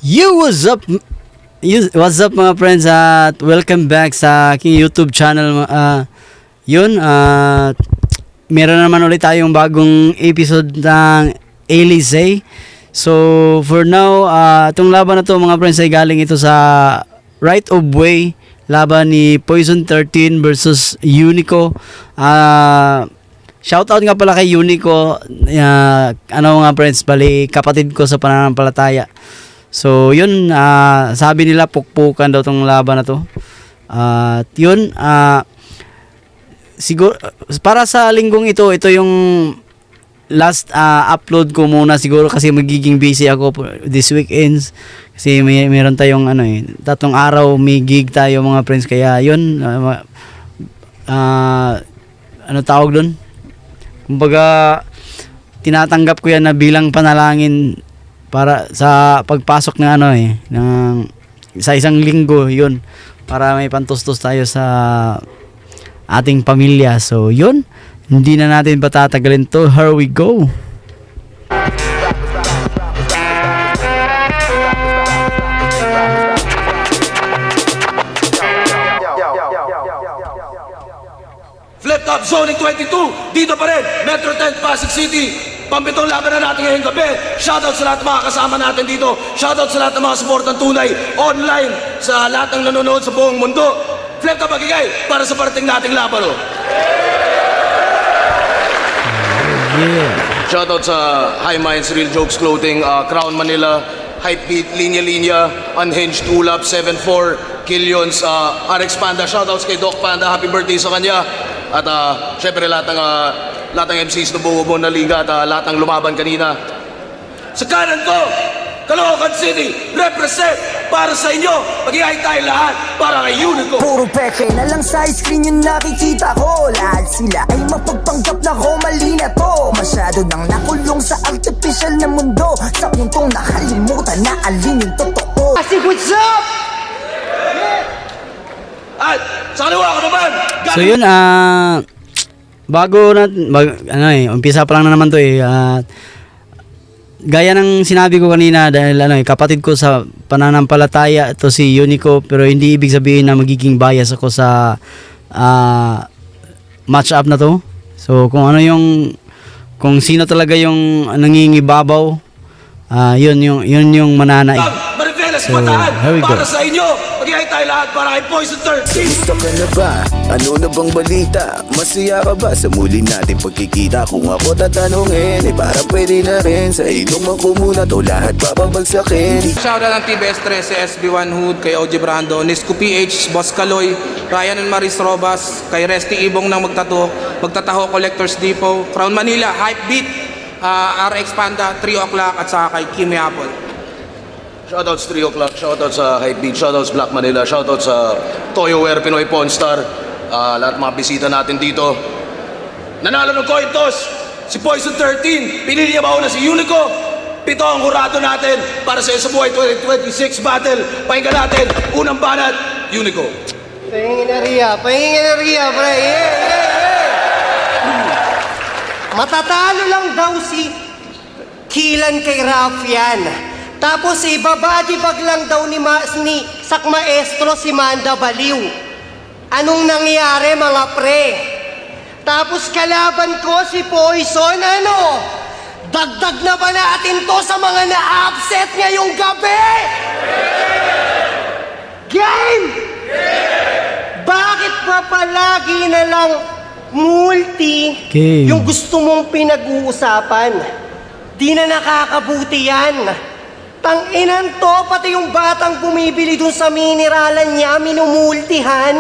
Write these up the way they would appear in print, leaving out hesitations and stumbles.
What's up? What's up mga friends at welcome back sa aking YouTube channel. Meron naman ulit tayong bagong episode ng Elysee. So for now, itong laban na to mga friends ay galing ito sa Right of Way, laban ni Poison 13 versus Unico. Shoutout nga pala kay Unico. Mga friends, bali kapatid ko sa pananampalataya. So yun, sabi nila pukpukan daw tong laban na to. At yun, siguro para sa linggong ito yung last upload ko muna siguro kasi magiging busy ako this weekends kasi meron tayong tatlong araw may gig tayo mga friends, kaya yun, tawag doon, kumbaga tinatanggap ko yan na bilang panalangin para sa pagpasok ng ng sa isang linggo, yun, para may pantustos tayo sa ating pamilya. So yun, hindi na natin patatagalin to. Here we go. Flip Top Zoning 22, dito pa rin, Metro 10, Pasig City. Pampitong laban na natin ngayong gabi. Shoutout sa lahat ng mga kasama natin dito. Shoutout sa lahat ng mga supportang tunay online, sa lahat ng nanonood sa buong mundo. Flip Top Magigay para sa parating nating laban. Yeah. Shoutout sa High Minds, Real Jokes Clothing, Crown Manila, Hypebeat, Linya Linya, Unhinged, Tulap, 7-4, Killions, RX Panda. Shoutouts kay Doc Panda, happy birthday sa kanya. At syempre lahat ng MCs na buo na liga at lahat ng lumaban kanina. Sa kanan ko, Caloocan City, represent para sa inyo. Mag-ihay tayo lahat para kay Unico. Puro peke na lang sa screen yung nakikita ko. Lahat sila ay mapagpanggap na ko, mali na to. Masyado nang nakulong sa artificial na mundo, sa puntong nakalimutan na alin yung totoo. Kasi what's up? At sa kaliwa ko naman, So yun, bago natin umpisa pa lang na naman to gaya ng sinabi ko kanina, dahil kapatid ko sa pananampalataya to si Unico, pero hindi ibig sabihin na magiging bias ako sa match up na to. So kung sino talaga yung nangingibabaw, yun yung mananaig. Mariveles So, Bataan, here we go. para sa inyo. Mag-ihay tayo lahat para kay Poison 13. Gusto ka na ba? Ano na bang balita? Masaya ka ba sa muli natin pagkikita? Kung ako tatanungin, para pwede na rin. Sa ilong ko muna to lahat papabagsakin. Shoutout ng TBS 13, SB1 Hood, kay OG Brando, Nisco PH, Boss Kaloy, Ryan and Maris Robas, kay Resty Ibong ng Magtataho Collectors Depot, Crown Manila, Hypebeat, RX Panda, 3 o'clock, at saka kay Kimi Apple. Shoutouts 3 o'clock, shoutouts sa Hypebeat, shoutouts Black Manila, shoutouts sa Toyoware, Pinoy Pawn Star, lahat mga bisita natin dito. Nanalo ng coin toss, si Poison 13, pinili niya mauna si Unico. 7 ang hurado natin para sa Isa Buhay 2026 battle. Pakinggan natin, unang banat, Unico. Pahingin na Ria, pre. Matatalo lang daw si Kilan kay Rafian. Tapos ibabadibag lang daw ni Sak Maestro si Manda Baliw. Anong nangyari mga pre? Tapos kalaban ko si Poison, dagdag na ba natin to sa mga na-upset ngayong gabi? Game! Bakit pa palagi na lang multi Game. yung gusto mong pinag-uusapan? Di na nakakabuti yan. Tang-inan to, pati yung batang bumibili dun sa mineralan niya, minumultihan.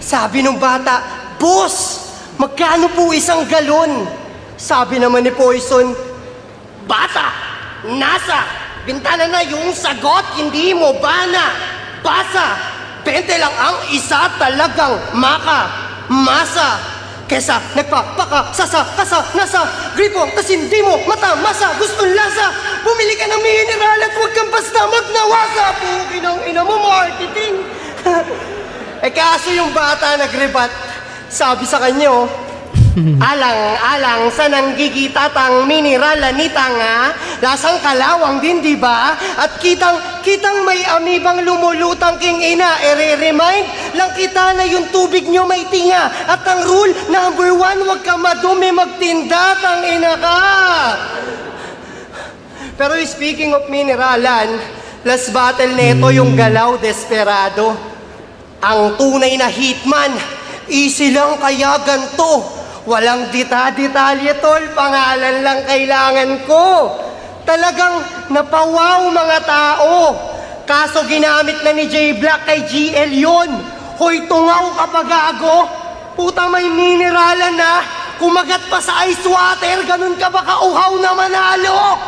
Sabi nung bata, "Boss, magkano po isang galon?" Sabi naman ni Poison, "Bata, nasa bintana na yung sagot, hindi mo bana. Basa, 20 lang ang isa, talagang masa. Kesa nagpapaka, kasa, nasa, gripo, tas hindi mo mata, masa, gustong lasa. Bumili ka ng mineral at huwag kang basta magnawasa. Pugi ng ina mo, marketing." Kaso yung bata nagrebat, sabi sa kanya, Alang-alang sa nanggigitatang mineralan ni tanga, lasang kalawang din, di ba? At kitang may amibang lumulutang king ina, ere-remind lang kita na yung tubig nyo may tinga. At ang rule number 1, huwag ka madumi magtinda, tang ina ka. Pero speaking of mineralan, last battle neto yung Galaw Desperado. Ang tunay na hitman, easy lang kaya ganto. Walang detalye tol, pangalan lang kailangan ko. Talagang napawaw mga tao. Kaso ginamit na ni J Black kay GL yun. Hoy tungaw kapag gago. Puta may mineralan na. Kumagat pa sa ice water, ganun ka ba kauhaw na manalo?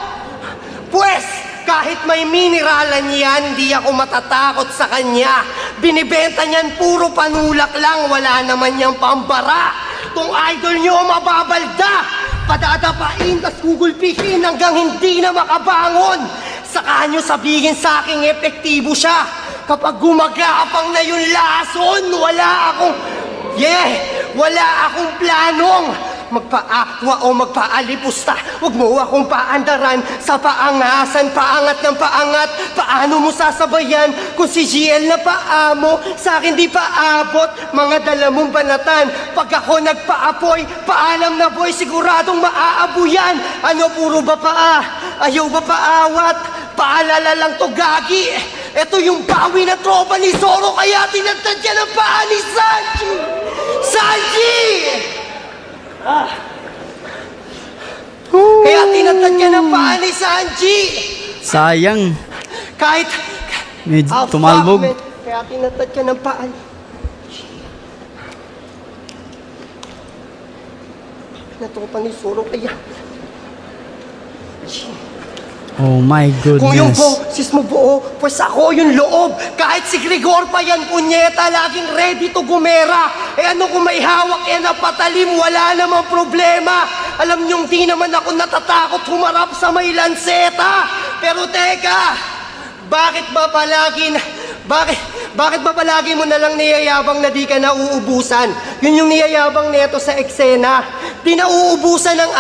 Pwes, kahit may mineralan yan, hindi ako matatakot sa kanya. Binibenta niyan puro panulak lang, wala naman niyang pambara. Kung idol niyo mababalda, padadapain tas gugulpihin hanggang hindi na makabangon. Saka niyo sabihin sa aking epektibo siya. Kapag gumagapang na yung lason, wala akong planong magpa-aqua o magpa-alipusta. Huwag mo akong paandaran sa paangasan, paangat ng paangat. Paano mo sasabayan kung si GL na paa mo sa akin di paabot? Mga dala mong banatan. Pag ako nagpaapoy, paalam na boy, siguradong maaabuyan. Ano puro ba paa? Ayaw ba paawat? Paalala lang to gagi. Ito yung bawi na tropa ni Zoro, kaya tinagtad ka ng paa ni Sanji! Sanji! Kaya tinatad ka ng paa ni Sanji! Sayang. Kahit... Medyo Ah, tumalbog. fuck, man. Kaya tinatad ka ng paa ni... Natropa ni Zoro, kaya... Oh my Kung yung goodness. boses mo buo, pues ako yung loob. Kahit si Gregor pa yan, punyeta, laging ready to gumera. Eh ano kung may hawak yan na patalim, wala namang problema. Alam niyong di naman ako natatakot humarap sa may lanseta. Pero teka, bakit ba palagi mo na lang niyayabang na di ka nauubusan? Yun yung niyayabang neto sa eksena. Di nauubusan ng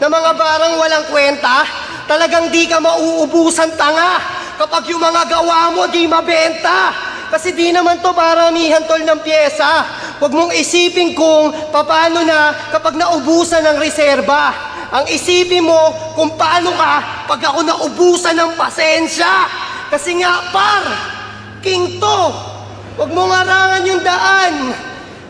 ng mga barang walang kwenta. Talagang di ka mauubusan tanga kapag yung mga gawa mo di mabenta. Kasi di naman to paramihan tol ng pyesa. Huwag mong isipin kung paano na kapag naubusan ng reserba. Ang isipin mo kung paano ka pag ako naubusan ng pasensya. Kasi nga par, king to. Huwag mong harangan yung daan.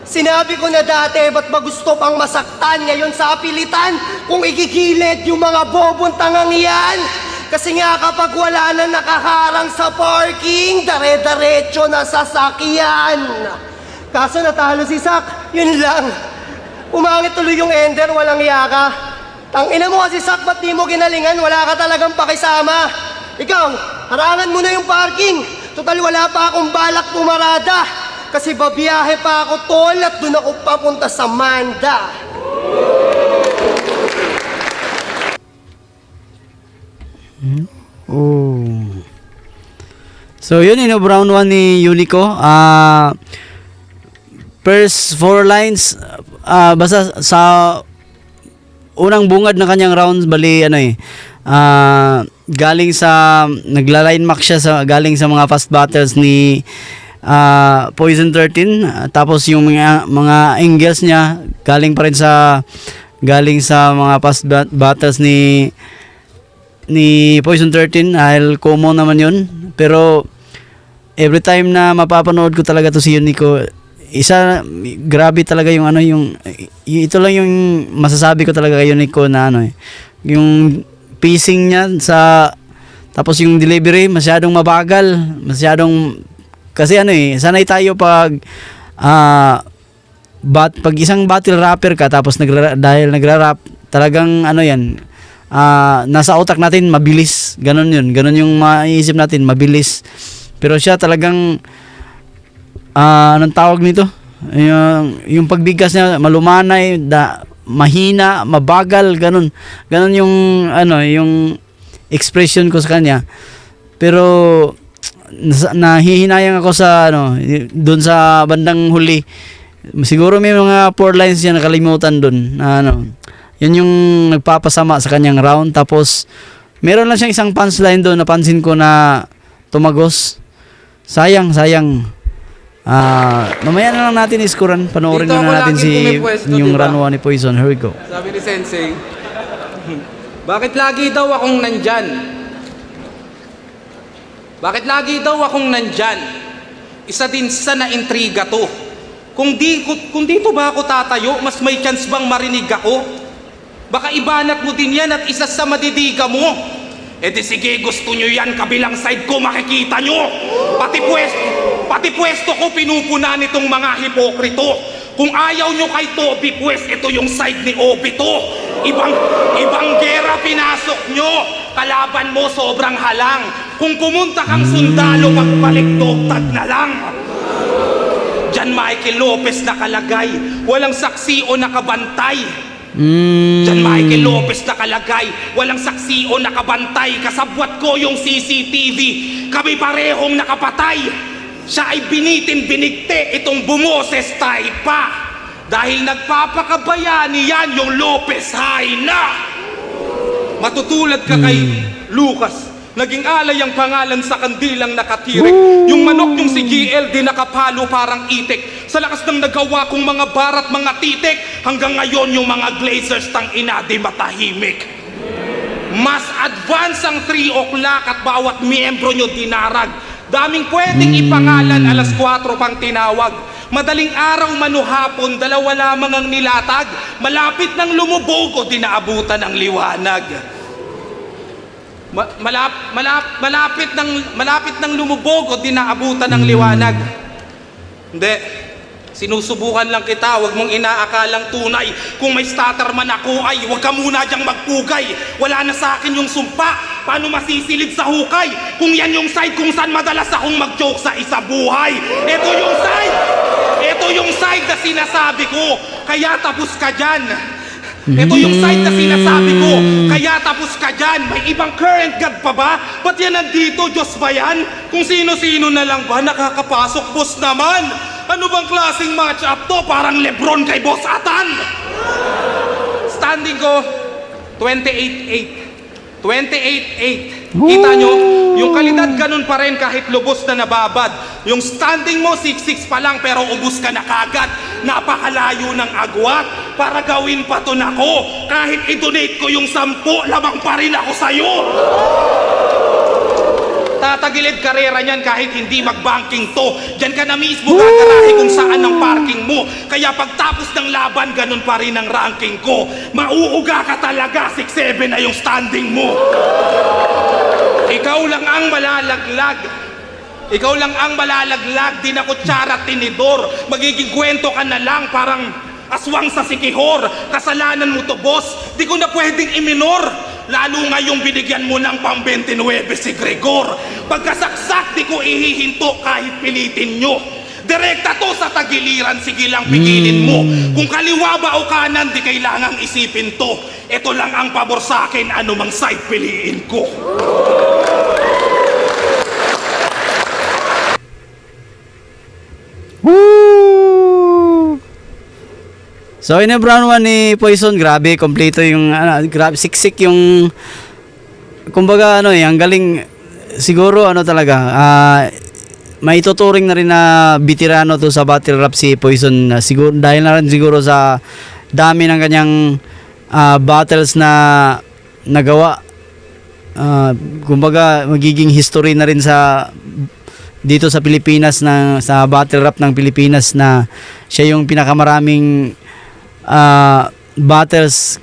Sinabi ko na dati, ba't ba gusto pang masaktan ngayon sa pilitan kung igigilid yung mga bobong tangang yan? Kasi nga kapag wala na nakaharang sa parking, dare-daretso na sasakyan. Kaso natalo si Sak, yun lang. Umangit tuloy yung ender, walang yaka. Tangina mo kasi Sak, ba't di mo ginalingan? Wala ka talagang pakisama. Ikaw, harangan mo na yung parking. Total wala pa akong balak pumarada. Kasi babiyahe pa ako tol at doon ako papunta sa Manda. Oh. So yun, brown one ni Unico. First 4 lines, basta sa unang bungad ng kanyang rounds, bali galing sa nagla-line mark siya galing sa mga fast battles ni Poison 13, tapos yung mga angles niya galing pa rin sa mga past battles ni Poison 13. Common naman yun, pero every time na mapapanood ko talaga to si Unico, grabe talaga yung ito lang yung masasabi ko talaga kay Unico na yung pacing niya tapos yung delivery masyadong mabagal, kasi sanay tayo pag isang battle rapper ka tapos dahil nagra-rap, talagang nasa utak natin mabilis, ganun yung maiisip natin, mabilis. Pero siya talagang anong tawag nito, yung pagbigkas niya malumanay, mahina, mabagal, ganun yung expression ko sa kanya. Pero nahihinayang ako sa doon sa bandang huli, Siguro may mga 4 lines siya nakalimutan dun na ano. Yun yung nagpapasama sa kanyang round. Tapos meron lang siyang isang punchline doon, napansin ko na tumagos. Sayang. Mamaya na lang natin iskuran. Panoorin Dito na ako natin lagi pumipwesto, yung diba? run 1 ni Poison. Here we go. Sabi ni Sensei, bakit lagi daw akong nandyan? Bakit lagi daw akong nandyan? Isa din sa naintriga to. Kung dito ba ako tatayo, mas may chance bang marinig ako? Baka ibanat mo din yan at isa sa madidiga mo. E di sige, gusto nyo yan, kabilang side ko, makikita nyo. Pati pwesto ko pinupuna nitong mga hipokrito. Kung ayaw nyo kay Toby, pues ito yung side ni Obi to. Ibang gera pinasok nyo. Kalaban mo sobrang halang. Kung pumunta kang sundalo, magpalikdogtag na lang. Diyan Michael Lopez nakalagay, walang saksi o nakabantay. Diyan Michael Lopez nakalagay, walang saksi o nakabantay. Kasabwat ko yung CCTV, kami parehong nakapatay. Siya ay binigte, itong bumoses tayo pa. Dahil nagpapakabayani yan yung Lopez High na. Matutulad ka kay Lucas, naging alay ang pangalan sa kandilang nakatirik. Yung manok yung si GL di nakapalo parang itik. Sa lakas ng nagawa kong mga barat, mga titik, hanggang ngayon yung mga Glazers tang ina di matahimik. Mas advance ang 3 o'clock at bawat miyembro nyo dinarag. Daming pwedeng ipangalan, alas 4 pang tinawag. Madaling araw manuhapon, dalawa lamang ang nilatag. Malapit ng lumubog o dinaabutan ng liwanag. Malapit ng lumubog o dinaabutan ng liwanag. Hindi. Sinusubukan lang kita, wag mong inaakalang tunay. Kung may stutter man ako ay wag ka muna diyang magpugay. Wala na sa akin yung sumpa, paano masisilid sa hukay? Kung yan yung side kung saan madalas akong mag-joke sa isa buhay. Ito yung side na sinasabi ko, kaya tapos ka dyan. Ito yung side na sinasabi ko, kaya tapos ka dyan. May ibang current god pa ba? Ba't yan nandito? Diyos ba yan? Kung sino-sino na lang ba nakakapasok, boss naman? Ano bang klaseng match-up to? Parang Lebron kay Boss Atan. Standing ko, 28-8. 28-8. Kita nyo? Yung kalidad ganun pa rin kahit lubos na nababad. Yung standing mo, 6-6 pa lang pero ubus ka na kagad. Napakalayo ng agwat para gawin pa to nako. Kahit i-donate ko yung 10, lamang pa rin ako sa'yo. Tatagilid karera niyan kahit hindi mag-banking to. Diyan ka na mismo gagarahe kung saan ang parking mo. Kaya pagtapos ng laban, ganun pa rin ang ranking ko. Mauuga ka talaga, 6-7 na yung standing mo. Ikaw lang ang malalaglag. Ikaw lang ang malalaglag, di na kutsara at tinidor. Magiging kwento ka na lang parang aswang sa sikihor. Kasalanan mo to, boss. Di ko na pwedeng iminor. Lalo ngayong binigyan mo ng pang 29 si Gregor. Pagkasaksak, di ko ihihinto kahit pilitin nyo. Direkta to sa tagiliran, sige lang pigilin mo. Kung kaliwa ba o kanan, di kailangang isipin to. Ito lang ang pabor sa akin, anumang side piliin ko. Woo! So in round 1 ni Poison, grabe, kompleto yung grabe, siksik yung kumbaga ang galing siguro talaga. May tuturing na rin na veterano to sa battle rap si Poison, siguro dahil na rin siguro sa dami ng kanyang battles na nagawa. Kumbaga magiging history na rin sa dito sa Pilipinas, sa battle rap ng Pilipinas, na siya yung pinakamaraming battles.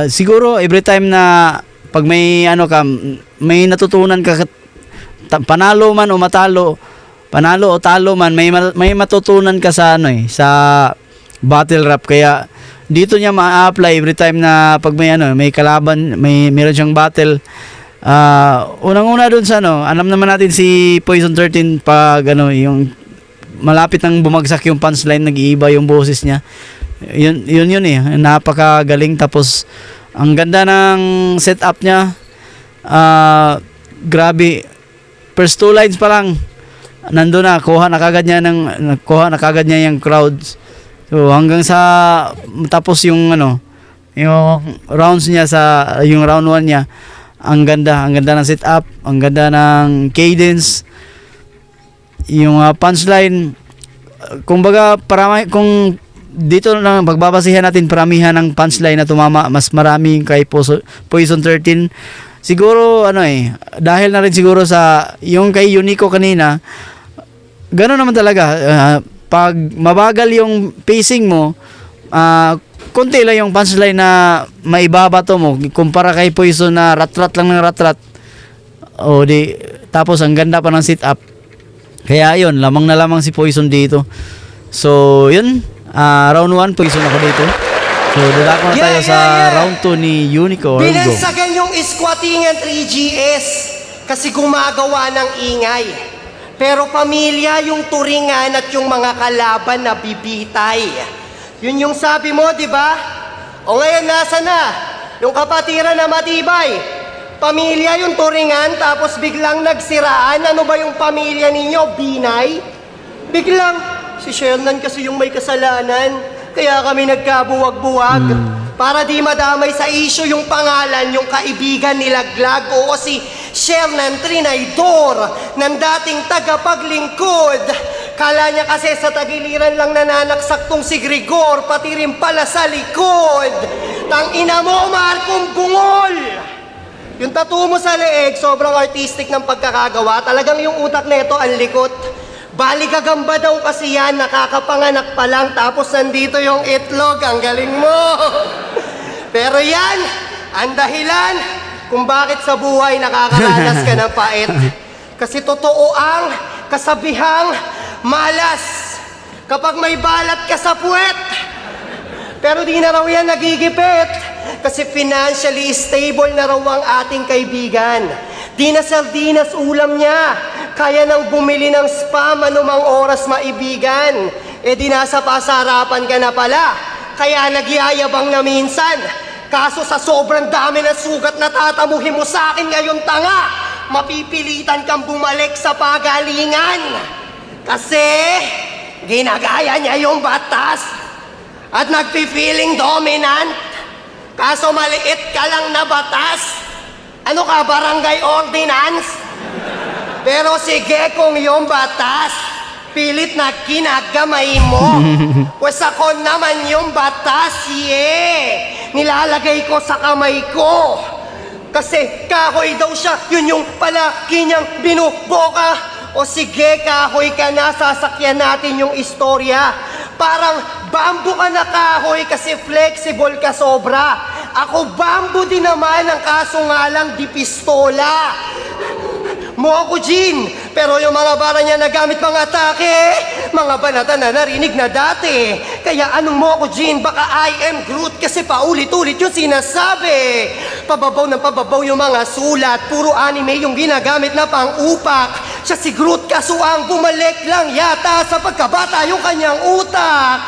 Siguro every time na pag may may natutunan ka, panalo man o matalo, panalo o talo man, may matutunan ka sa sa battle rap. Kaya dito niya ma-apply every time na pag may kalaban, meron siyang battle. Unang-una dun sa alam naman natin si Poison 13, pag yung malapit nang bumagsak yung punchline, nag-iiba yung boses niya. Yun napakagaling. Tapos ang ganda ng setup niya. Grabe, first 2 lines pa lang nandun na, kuha na kagad niya yung crowds. So hanggang sa tapos yung yung rounds niya yung round 1 niya, ang ganda ng setup, ang ganda ng cadence, yung punchline. Kumbaga kung dito lang pagbabasihan natin, paramihan ng punchline na tumama, mas marami kay Poison 13. Siguro dahil na rin siguro sa yung kay Unico kanina, gano'n naman talaga. Pag mabagal yung pacing mo, konti lang yung punchline na maibabato mo kumpara kay Poison na rat-rat lang ng rat-rat. Tapos ang ganda pa ng sit-up. Kaya yun, lamang na lamang si Poison dito. So yun, round 1 Poison ako dito. So dadako na tayo sa round 2 ni Unico. Binansagan yung squattingan 3GS kasi gumagawa ng ingay. Pero pamilya yung turingan at yung mga kalaban na bibitay. Yun yung sabi mo, di ba? O ngayon, nasa na? Yung kapatiran na matibay. Pamilya yung turingan, tapos biglang nagsiraan. Ano ba yung pamilya ninyo? Binay? Biglang, si Shernan kasi yung may kasalanan. Kaya kami nagkabuwag-buwag. Para di madamay sa issue yung pangalan, yung kaibigan nilaglag. Oo, si Shernan Trinaydor ng dating tagapaglingkod. Kala niya kasi sa tagiliran lang nananaksak tong si Grigor, pati rin pala sa likod. Tangina mo, Markong Bungol! Yung tattoo mo sa leeg, sobrang artistic ng pagkakagawa. Talagang yung utak nito ang likot. Bali gagamba daw kasi yan, nakakapanganak pa lang, tapos nandito yung itlog, ang galing mo. Pero yan, ang dahilan kung bakit sa buhay nakakaranas ka ng pait. Kasi totoo ang kasabihang malas kapag may balat ka sa puwet. Pero di na raw yan nagigipit kasi financially stable na raw ang ating kaibigan. Di na sardinas ulam niya, kaya nang bumili ng spam anumang oras maibigan. Di nasa pasarapan ka na pala, kaya nagyayabang na minsan. Kaso sa sobrang dami ng sugat na tatamuhin mo sa akin ngayon, tanga, mapipilitan kang bumalik sa pagalingan. Kasi ginagaya niya yung batas at nagpi-feeling dominant. Kaso maliit ka lang na batas. Ano ka, barangay ordinance? Pero sige kung yung batas, pilit na kinagamay mo. Pues ako naman yung batas, nilalagay ko sa kamay ko. Kasi kahoy daw siya, yun yung palaki niyang binuboka. O sige, kahoy ka na, sasakyan natin yung istorya. Parang bamboo ka na kahoy kasi flexible ka sobra. Ako bamboo din naman, ang kaso nga lang di pistola. Mo ako, Jean, pero yung mga bara niya na gamit pang atake, mga banata na narinig na dati. Kaya anong mo ako, Jean, baka I am Groot kasi paulit-ulit yung sinasabi. Pababaw ng pababaw yung mga sulat, puro anime yung ginagamit na pang-upak. Siya si Groot kaso ang bumalik lang yata sa pagkabata yung kanyang utak.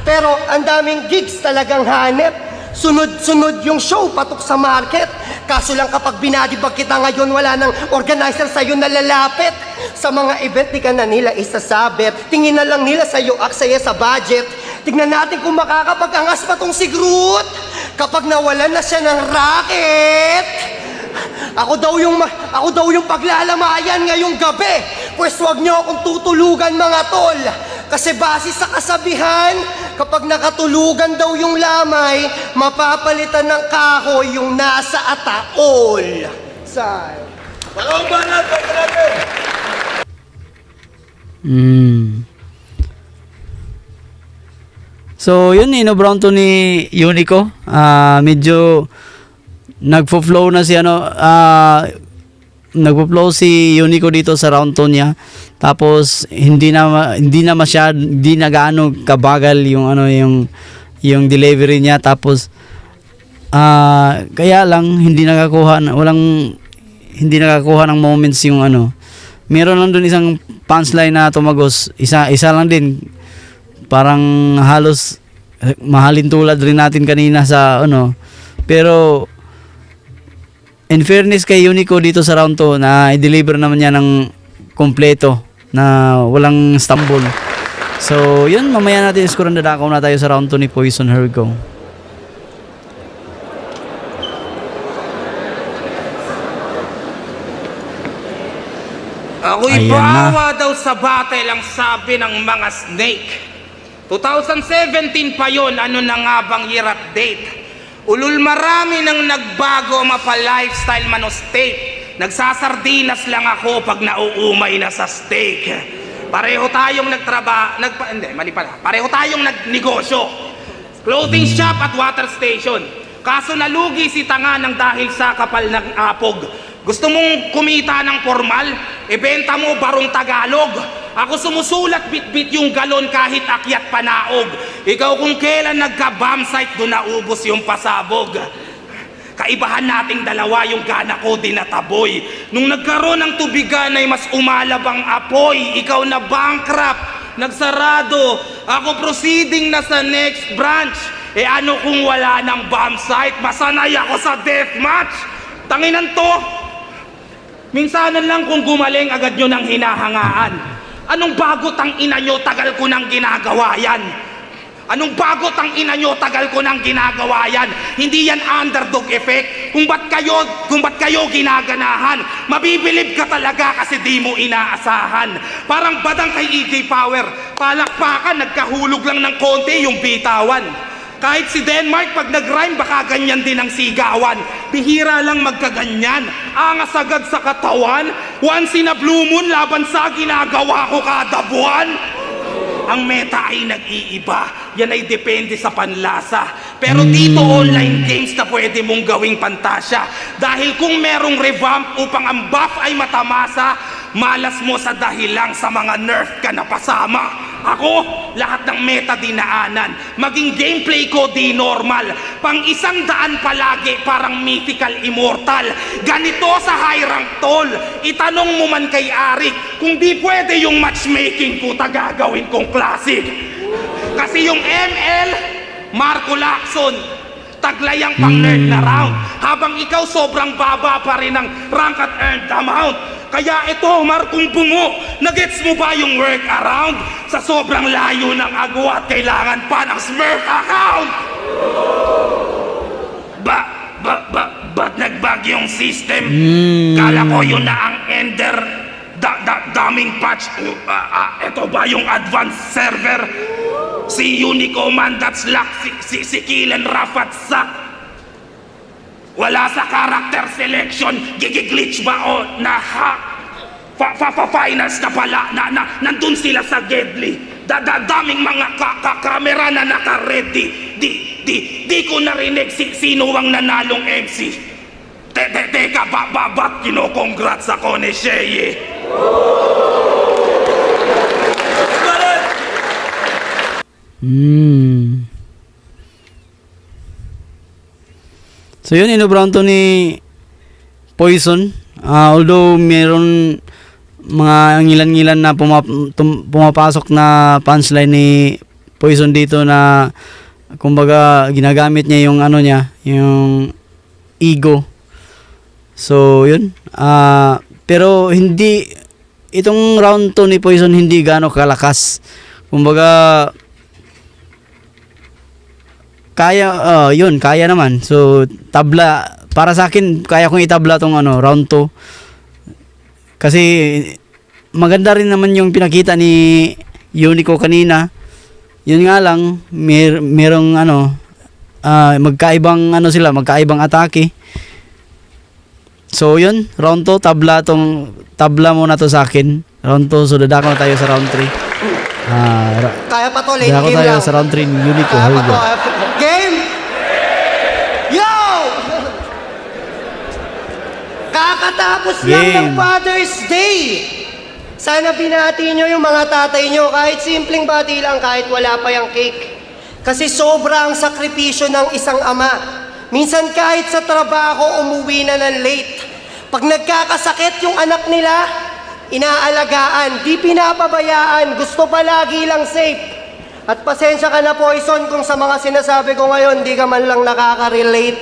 Pero ang daming gigs talagang hanep. Sunod-sunod yung show, patok sa market. Kaso lang kapag binadibag kita ngayon, wala nang organizer sa'yo na lalapit. Sa mga event, di ka na nila isasabit. Tingin na lang nila sa'yo, aksaya sa budget. Tignan natin kung makakapag-angas pa tong si Groot. Kapag nawalan na siya ng racket. Ako daw yung paglalamayan ngayong gabi. Pwes wag niyo akong tutulugan, mga tol. Kasi base sa kasabihan, kapag nakatulugan daw yung lamay, mapapalitan ng kahoy yung nasa ataol. Saan? So yun, Brown to ni Unico. Medyo nagfo-flow na nagpo-flow si Unico dito sa round 2 niya. Tapos hindi na gaano kabagal yung delivery niya. Tapos kaya lang hindi nakakuha ng moments yung meron lang doon isang punchline na tumagos, isa lang din, parang halos mahalin tulad rin natin kanina sa pero in fairness kay Unico dito sa round 2 na i-deliver naman niya ng kompleto na walang stumble. So, yun, mamaya natin score, dadakaw na tayo sa round 2 ni Poison. Here we go. Ako'y Ayan na. bawa daw sa battle ang sabi ng mga snake. 2017 pa yon, ano na nga bang year update? Ulul marami nang nagbago mapa-lifestyle man o state. Nagsasardinas lang ako pag nauumay na sa steak. Pareho tayong pareho tayong nagnegosyo. Clothing shop at water station. Kaso nalugi si Tanga ng dahil sa kapal ng apog. Gusto mong kumita ng formal? Ibenta mo barong Tagalog. Ako sumusulat bit-bit yung galon kahit akyat panaog. Ikaw kung kailan nagka-bomb site doon naubos yung pasabog. Kaibahan nating dalawa yung gana ko dinataboy. Nung nagkaroon ng tubigan ay mas umalab ang apoy. Ikaw na bankrupt, nagsarado. Ako proceeding na sa next branch. E ano kung wala ng bomb site? Masanay ako sa deathmatch. Tanginan to. Minsanan lang kung gumaling agad nyo ng hinahangaan. Anong bago tang ina nyo, tagal ko nang ginagawa yan. Anong bago tang ina nyo, tagal ko nang ginagawa yan. Hindi yan underdog effect. Kung ba't kayo ginaganahan, mabibilib ka talaga kasi di mo inaasahan. Parang badang kay EJ Power, palakpakan, nagkahulog lang ng konti yung bitawan. Kahit si Denmark pag nag-rhyme baka ganyan din ang sigawan. Bihira lang magkaganyan, angas agad sa katawan. Once in a blue moon laban sa ginagawa ko kada buwan. Ang meta ay nag-iiba, yan ay depende sa panlasa. Pero dito online games na pwede mong gawing pantasya. Dahil kung merong revamp upang ang buff ay matamasa, malas mo sa dahilang sa mga nerf ka na pasama. Ako, lahat ng meta dinaanan. Maging gameplay ko di normal. Pang 100 palagi, parang mythical immortal. Ganito sa high rank tol. Itanong mo man kay Arik, kung di pwede yung matchmaking, puta gagawin kong classic. Kasi yung ML, Marco Lacson, taglayang pang nerd na round. Habang ikaw sobrang baba pa rin ang rank at earned amount. Kaya ito, Markong Bungo, nagets mo ba yung workaround? Sa sobrang layo ng agwat, kailangan pa ng Smurf account! Ba't nagbag yung system? Kala ko yun na ang ender. Daming patch. Ito ba yung advanced server? Si Unico man, that's luck. Si Killen Rafat Sak. Wala sa character selection, gigiglitch ba o na-hack? Finals na pala, nandun sila sa Gedli. Daming mga kamera na naka-ready. Di ko narinig sino ang nanalong MC. Teka, ba't kino-congrats ako ni Sheye? So yun, inobrown to ni Poison. Although meron mga ngilan-ngilan na pumapasok na punchline ni Poison dito na kumbaga ginagamit niya yung ano niya, yung ego. So yun. Pero hindi, itong round 2 ni Poison hindi gaano kalakas. Kumbaga kaya, yun, kaya naman. So, tabla, para sa akin, kaya kong itabla tong round 2. Kasi, maganda rin naman yung pinakita ni Unico kanina. Yun nga lang, merong magkaibang magkaibang atake. So, yun, round 2, tabla muna to sa akin. Round 2, so dadako na tayo sa round 3. Kaya pa to, late Dadako game tayo lang. sa round 3 ni Unico. Kaya Here pa we to. go. Game! Yo! Kakatapos lang Game. ng Father's Day. Sana binati nyo yung mga tatay nyo. Kahit simpleng bati lang, kahit wala pa yung cake. Kasi sobra ang sakripisyo ng isang ama. Minsan kahit sa trabaho, umuwi na ng late. Pag nagkakasakit yung anak nila, inaalagaan, di pinapabayaan, gusto palagi lang safe. At pasensya ka na, Poison, kung sa mga sinasabi ko ngayon, di ka man lang nakaka-relate.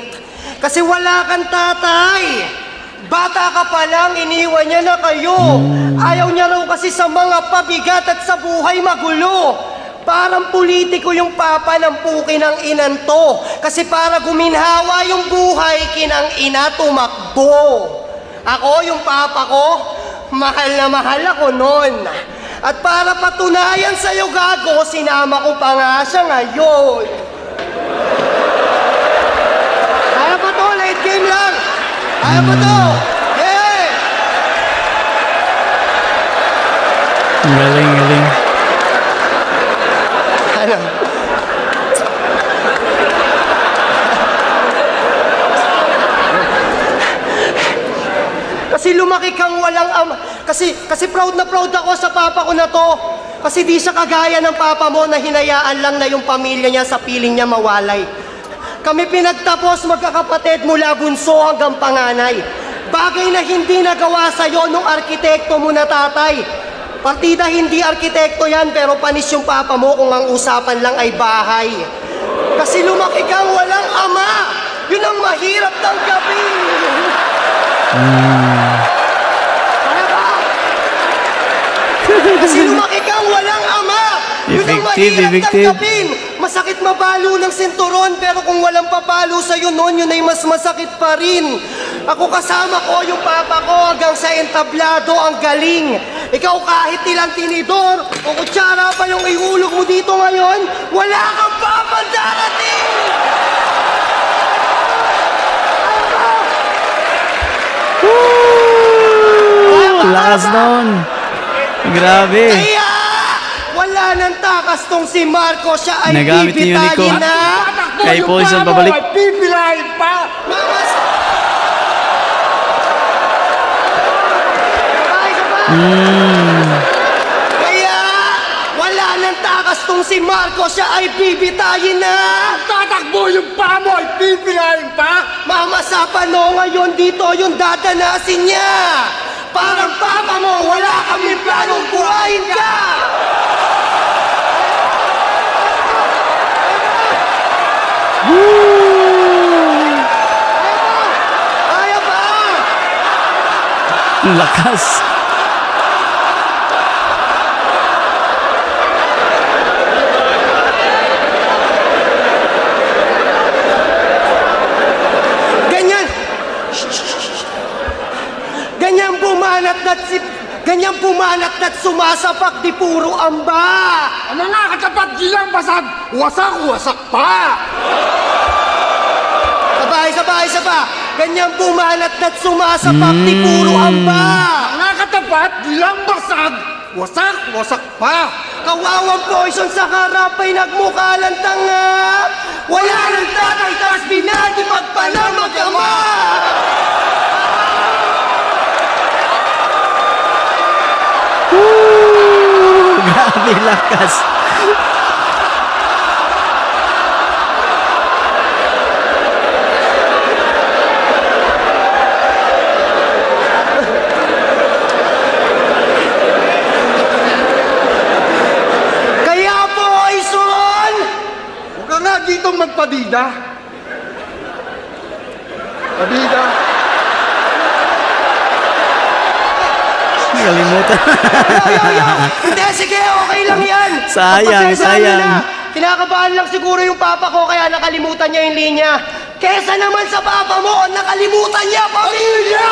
Kasi wala kang tatay. Bata ka pa lang, iniwan niya na kayo. Ayaw niya raw kasi sa mga pabigat at sa buhay magulo. Parang politiko yung papa ng puki ng inan to. Kasi para guminhawa yung buhay, kinang ina tumakbo. Ako, yung papa ko, mahal na mahal ako nun. At para patunayan sa'yo, gago, sinama ko pa nga siya ngayon. Kaya pa to, late game lang. Kaya pa to. Yeah! Galing, galing. Ano? Kasi lumaki kang walang ama. Kasi proud na proud ako sa papa ko na to. Kasi di siya kagaya ng papa mo na hinayaan lang na yung pamilya niya sa piling niya mawalay. Kami pinagtapos magkakapatid mula bunso hanggang panganay. Bagay na hindi nagawa sa'yo nung arkitekto mo na tatay. Partida hindi arkitekto yan, pero panis yung papa mo kung ang usapan lang ay bahay. Kasi lumaki kang walang ama. Yun ang mahirap tanggapin. Kaya ba? Kasi lumaki kang walang ama. Yun ang mahirap tanggapin. Masakit mabalo ng sinturon, pero kung walang papalo sa'yo noon, yun ay mas masakit pa rin. Ako kasama ko yung papa ko hanggang sa entablado ang galing. Ikaw kahit ilang tinidor o kutsara pa yung ihulog mo dito ngayon, wala kang papang darating! Lakas nun. Grabe. Kaya wala nang takas tong si Marco, siya ay Nagamit ni Unico. bibitayin na. Kay Poison pabalik. Pipilahin pa! Mamas! Kaya wala nang takas tong si Marco, siya ay bibitayin na. Tatakbo yung pa mo, ay pipilahin pa? Mamasa pa no, ngayon dito yung dadanasin niya. Parang papa mo, wala kami planong buhayin ka. Kaya ba? Lakas. Ganyan. Ganyan bumanat na't sumasapak di puro amba. Ang mga katapat gilang basag, wasak-wasak pa! Sabay. Ganyan bumanat na't sumasapak di puro amba. Mga katapat gilang basag, wasak-wasak pa! Kawawang Poison sa harap ay nagmukha lang tanga. Wala nang tatay, tas binati pagpala mag-ama. Grabe, lakas. Kaya Poison! Huwag ka nga ditong magpabida. Pabida. Nakalimutan. Yo! Hindi, sige, okay lang yan. Sayang, Pagpasensyahan niyo sayang. na. Kinakabahan lang siguro yung papa ko kaya nakalimutan niya yung linya. Kesa naman sa papa mo, nakalimutan niya pamilya!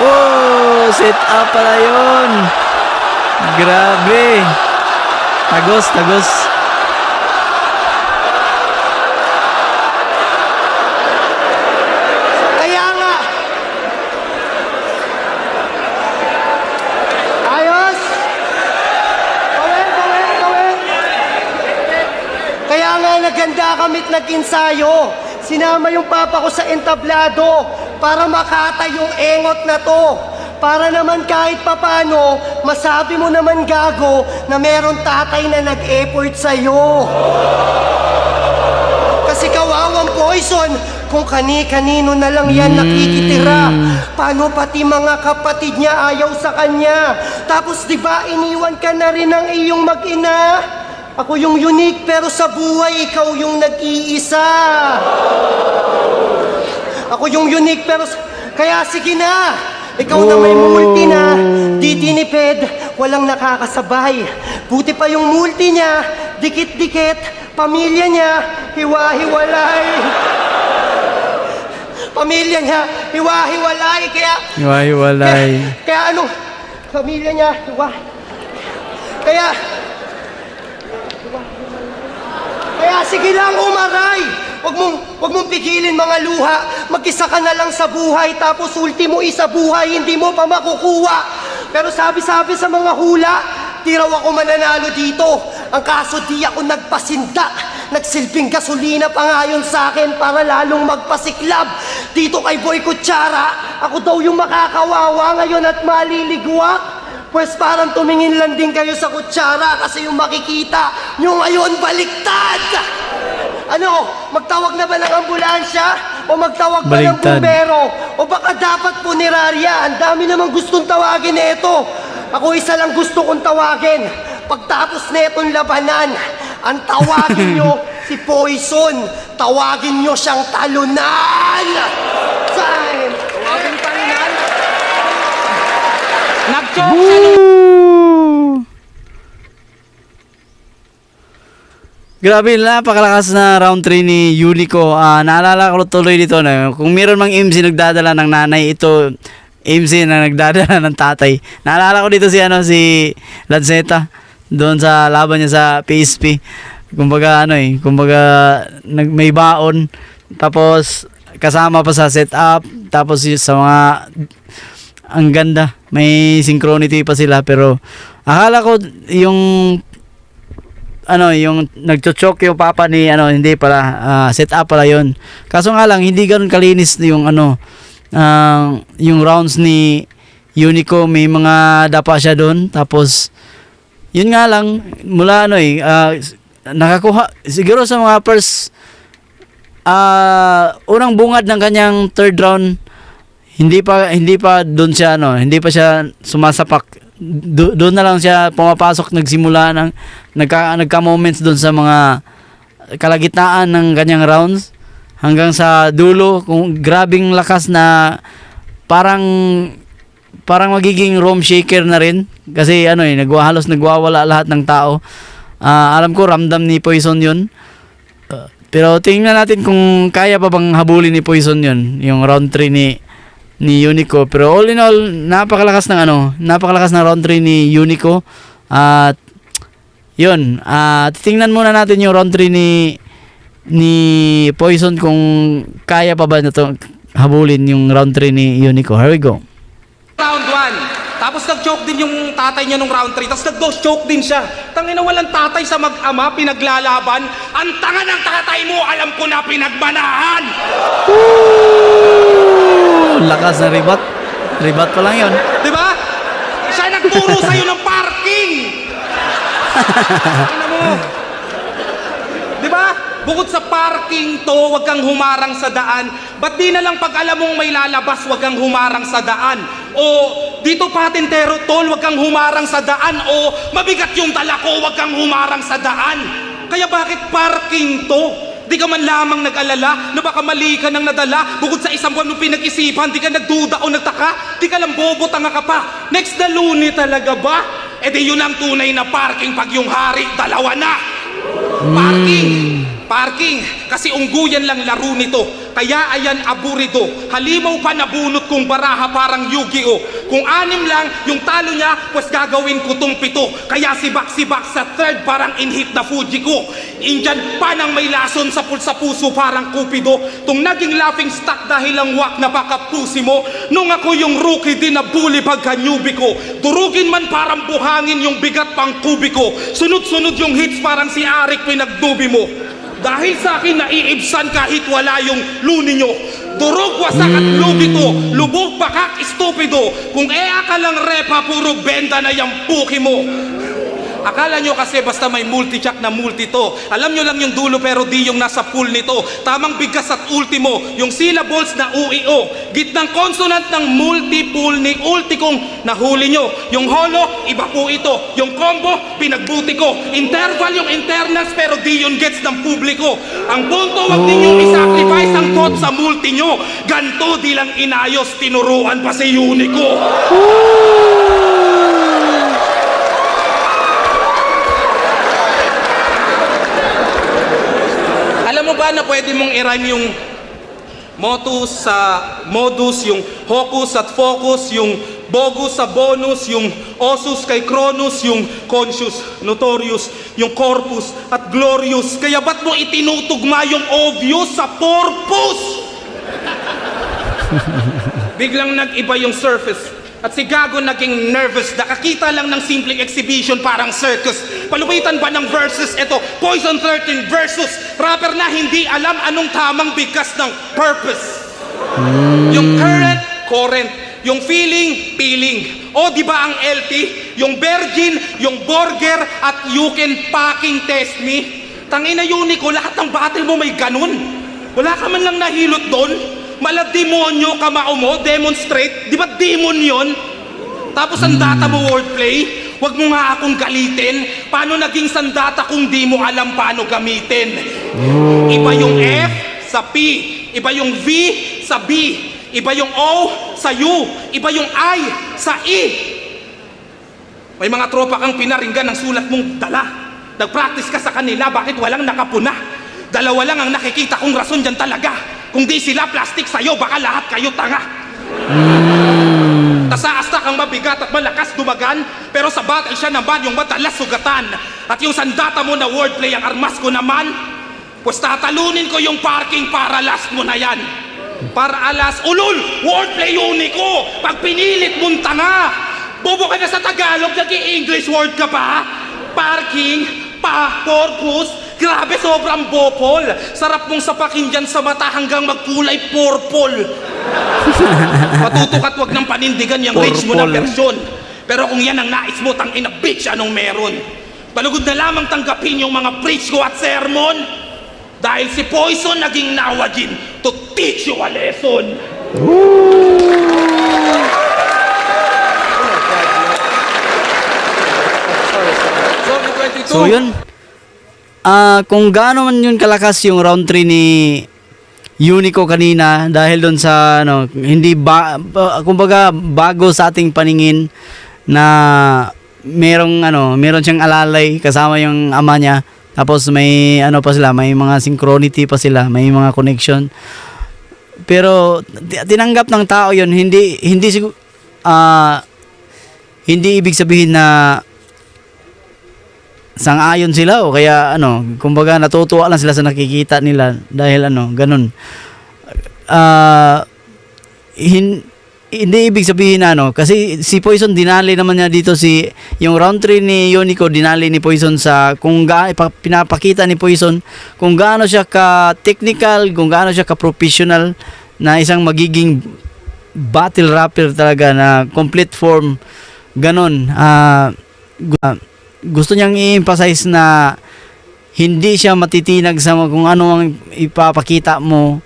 Oh, set up pala yun. Grabe. Tagos. Kaya nga. Ayos. Gawin. Kaya nga naganda kami't nag-insayo. Sinama yung papa ko sa entablado para makata yung engot na to. Para naman kahit papano, masabi mo naman gago na meron tatay na nag-effort sa'yo. Kasi kawawang Poison, kung kani-kanino na lang yan nakikitira. Paano pati mga kapatid niya ayaw sa kanya? Tapos di ba iniwan ka na rin ng iyong mag-ina? Ako yung unique pero sa buhay ikaw yung nag-iisa. Ako yung unique pero kaya sige na. Ikaw na may multi na, di tinipid, walang nakakasabay. Buti pa yung multi niya, dikit-dikit, pamilya niya, hiwa-hiwalay. Pamilya niya, hiwa-hiwalay, kaya... Hiwa-hiwalay. Kaya ano, pamilya niya, Kaya sige lang, umaray! Wag mong pigilin mga luha. Mag-isa ka na lang sa buhay, tapos ultimo isa buhay, hindi mo pa makukuha. Pero sabi-sabi sa mga hula, di raw ako mananalo dito. Ang kaso di ako nagpasinda. Nagsilbing gasolina pa nga yun sa akin para lalong magpasiklab. Dito kay Boy Kutsara, ako daw yung makakawawa ngayon at maliligwak. Pues parang tumingin lang din kayo sa kutsara kasi yung makikita nyo ngayon baliktad! Ano, magtawag na ba ng ambulansya? O magtawag ba ng Baliktad. bumbero? O baka dapat punerarya? Ang dami namang gustong tawagin ito. Ako isa lang gusto kong tawagin. Pagtapos na itong labanan, ang tawagin nyo si Poison. Tawagin nyo siyang talunan! Saan? Tawagin talunan? Nag-choke siya nung... Grabe, napakalakas na round 3 ni Unico. Naalala ko tuloy dito na kung meron mang MC nagdadala ng nanay, ito MC na nagdadala ng tatay. Naalala ko dito si Lanceta doon sa laban niya sa PSP. Kumbaga may baon, tapos kasama pa sa setup, tapos sa mga ang ganda, may synchronity pa sila, pero akala ko yung nagchochok yung papa ni hindi pala, set up pala yun. Kaso nga lang hindi ganoon kalinis yung yung rounds ni Unico, may mga dapa siya doon, tapos yun nga lang mula nakakuha siguro sa mga first unang bungad ng kanyang third round, hindi pa doon siya hindi pa siya sumasapak. Doon na lang siya pumapasok, nagsimula ng nagka-moments doon sa mga kalagitnaan ng kanyang rounds hanggang sa dulo, kung grabing lakas na parang magiging room shaker na rin kasi halos nagwawala lahat ng tao. Alam ko ramdam ni Poison yun. Pero tingnan natin kung kaya pa bang habulin ni Poison yun, yung round 3 ni Unico. Pero all in all, napakalakas ng round 3 ni Unico. At yun, tingnan muna natin yung round 3 ni Poison kung kaya pa ba na to habulin yung round 3 ni Unico. Here we go. Round 1. Tapos nag-choke din yung tatay niya nung round 3. Tapos nag-ghost choke din siya. Tangina, walang tatay sa mag-ama, pinaglalaban. Ang tanga ng tatay mo, alam ko na pinagmanahan! Lakas na ribat. Ribat pa lang yun. Di ba? Siya nagturo sa'yo ng parking! Ano mo? Di ba? Bukod sa parking to, wag kang humarang sa daan. Ba't di na lang pag alam mong may lalabas, wag kang humarang sa daan? O dito patintero tol, wag kang humarang sa daan. O mabigat yung dala ko, wag kang humarang sa daan. Kaya bakit parking to? Di ka man lamang nag-alala na baka mali ka nang nadala. Bukod sa isang buwan mong pinag-isipan, di ka nagduda o nagtaka. Di ka lang bobo, tanga ka pa. Next na Luni talaga ba? E di yun ang tunay na parking pag yung hari, dalawa na. Parking, kasi ungguyan lang laro nito. Kaya ayan aburido. Halimaw pa nabunot kong baraha parang Yu-Gi-Oh. Kung 6 lang yung talo niya, pues gagawin ko tong 7. Kaya sibak-sibak sa third parang in-hit na Fuji ko. Indyan pa nang may lason sa puso parang Cupido. Tung naging laughing stock dahil ang wak na pakapusi mo. Nung ako yung rookie din na bully pagka newbie ko. Durugin man parang buhangin yung bigat pang kubiko. Sunod-sunod yung hits parang si Arik pinagdubi mo. Dahil sa akin naiibsan kahit wala yung luni nyo. Durog, wasak at lugi to. Lubog, bakak, estupido. Kung ea ka lang repa, puro benda na yung puki mo. Akala nyo kasi basta may multi-check na multi to. Alam nyo lang yung dulo pero di yung nasa pool nito. Tamang bigkas at ultimo, yung syllables na UEO. Gitnang consonant ng multi-pool ni ulti kong nahuli nyo. Yung holo, iba po ito. Yung combo, pinagbuti ko. Interval yung internals pero di yun gets ng publiko. Ang punto, wag ninyong isacrifice ang thought sa multi nyo. Ganto di lang inayos, tinuruan pa si Unico. Alam mo ba na pwede mong i-rhyme yung motus sa modus, yung hocus at focus, yung bogus sa bonus, yung osus kay Cronus, yung conscious, notorious, yung corpus at glorious. Kaya ba't mo itinutugma yung obvious sa purpose? Biglang nag-iba yung surface. At si Gago naging nervous. Nakakita lang ng simpleng exhibition parang circus. Palupitan ba ng verses? Ito, Poison 13 versus rapper na hindi alam anong tamang bigkas ng purpose. Yung current. Yung feeling, O di ba ang LT? Yung virgin, yung burger, at you can fucking test me. Tangina Unico, lahat ng battle mo may ganun. Wala ka man lang nahilot doon. Malademonyo ka mo, demonstrate. Di ba demon yon? Tapos sandata mo wordplay. Huwag mo nga akong galitin. Paano naging sandata kung di mo alam paano gamitin? Iba yung F sa P. Iba yung V sa B. Iba yung O sa U. Iba yung I sa E. May mga tropa kang pinaringgan ng sulat mong dala. Nag-practice ka sa kanila, bakit walang nakapuna? Dalawa lang ang nakikita kong rason dyan talaga. Kung di sila plastic sa'yo, baka lahat kayo tanga. Tasaasta kang mabigat at malakas dumagan, pero sa battle siya naman yung madalas sugatan. At yung sandata mo na wordplay ang armas ko naman, pues tatalunin ko yung parking para last mo na yan. Para alas, ulul, wordplay Unico, pag pinilit mong tanga. Bobo ka na sa Tagalog, nag-i-English word ka pa? Parking, purpose, grabe sobrang bopol. Sarap mong sapakin dyan sa mata hanggang magkulay purple. Patutok at wag nang panindigan yung rich mo na persyon. Pero kung yan ang nais mo, tangina bitch, anong meron? Balugod na lamang tanggapin yung mga preach ko at sermon. Dahil si Poison naging nawagin to teach you a lesson. So yun, kung gaano man yun kalakas yung round 3 ni Unico kanina dahil doon sa hindi kumbaga bago sa ating paningin na meron siyang alalay kasama yung ama niya, tapos may pa sila, may mga synchronity pa sila, may mga connection, pero tinanggap ng tao yun. Hindi ibig sabihin na sang-ayon sila o kaya kumbaga natutuwa lang sila sa nakikita nila dahil ganun. Hindi ibig sabihin kasi si Poison dinali naman niya dito, yung round 3 ni Unico dinali ni Poison sa kung pinapakita ni Poison kung gaano siya ka technical, kung gaano siya ka professional na isang magiging battle rapper talaga na complete form ganun. Gusto niyang i-emphasize na hindi siya matitinag sa kung ano ang ipapakita mo.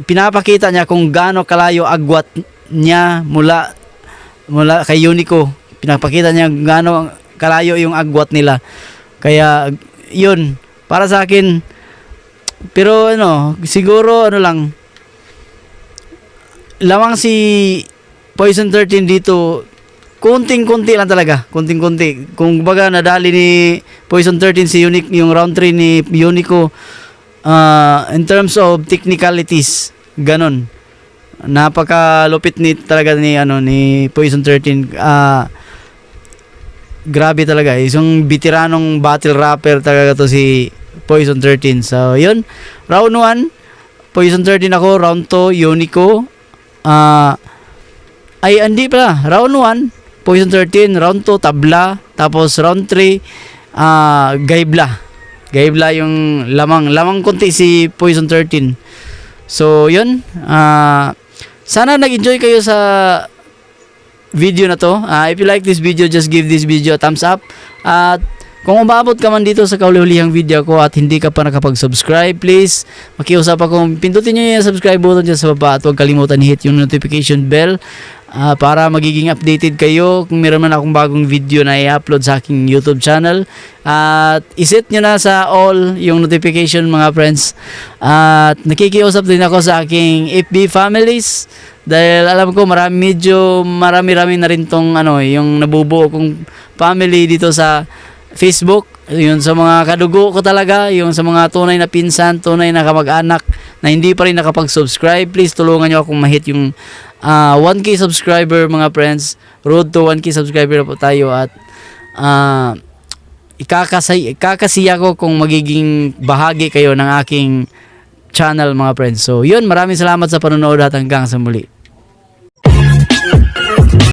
Pinapakita niya kung gaano kalayo agwat niya mula kay Unico. Pinapakita niya gaano kalayo yung agwat nila. Kaya yun, para sa akin, pero siguro lang, lamang si Poison 13 dito, kunting-kunti lang talaga. Kunting-kunti. Kung baga nadali ni Poison 13 si Unique, yung round 3 ni Unico, in terms of technicalities, ganun. Napakalupit talaga ni Poison 13. Grabe talaga. Isang veteranong battle rapper talaga to si Poison 13. So, yun. Round 1, Poison 13 ako. Round 2, Unico. Hindi pala. Round 1, Poison 13, round 2, tabla, tapos round 3, Gaibla yung lamang konti si Poison 13. So, yun. Sana nag-enjoy kayo sa video na to. If you like this video, just give this video a thumbs up. At kung umabot ka man dito sa kauli-ulihang video ko at hindi ka pa nakapag-subscribe, please, makiusap ako, pindutin nyo yung subscribe button dyan sa baba at huwag kalimutan hit yung notification bell para magiging updated kayo kung meron man akong bagong video na i-upload sa aking YouTube channel. At iset nyo na sa all yung notification mga friends. At nakikiusap din ako sa aking FB families dahil alam ko marami-rami na rin tong yung nabubuo kong family dito sa Facebook, yun sa mga kadugo ko talaga, yung sa mga tunay na pinsan, tunay na kamag-anak na hindi pa rin nakapag-subscribe. Please tulungan nyo akong ma-hit yung 1K subscriber mga friends. Road to 1K subscriber na po tayo at ikakasiya ko kung magiging bahagi kayo ng aking channel mga friends. So yun, maraming salamat sa panonood at hanggang sa muli.